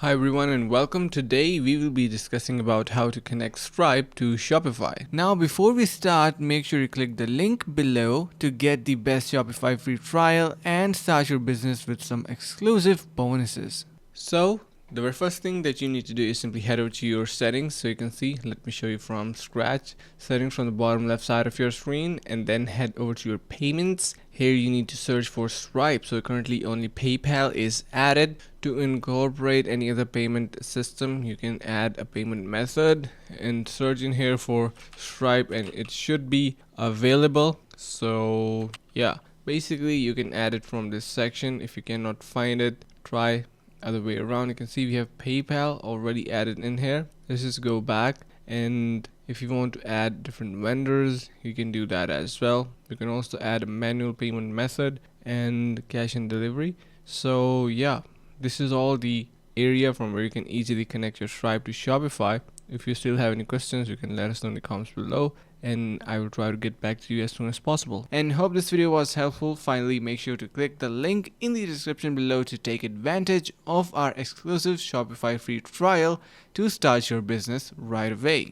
Hi everyone and welcome. Today we will be discussing about how to connect Stripe to Shopify. Now before we start, make sure you click the link below to get the best Shopify free trial and start your business with some exclusive bonuses. So the very first thing that you need to do is simply head over to your settings. So you can see, let me show you from scratch, settings from the bottom left side of your screen, and then head over to your payments. Here you need to search for Stripe. So currently only PayPal is added. To incorporate any other payment system, you can add a payment method and search in here for Stripe and it should be available. So yeah, basically you can add it from this section. If you cannot find it, try other way around. You can see we have PayPal already added in here. Let's just go back, and if you want to add different vendors, you can do that as well. You can also add a manual payment method and cash and delivery. So yeah, this is all the area from where you can easily connect your Stripe to Shopify. If you still have any questions, you can let us know in the comments below and I will try to get back to you as soon as possible. And hope this video was helpful. Finally, make sure to click the link in the description below to take advantage of our exclusive Shopify free trial to start your business right away.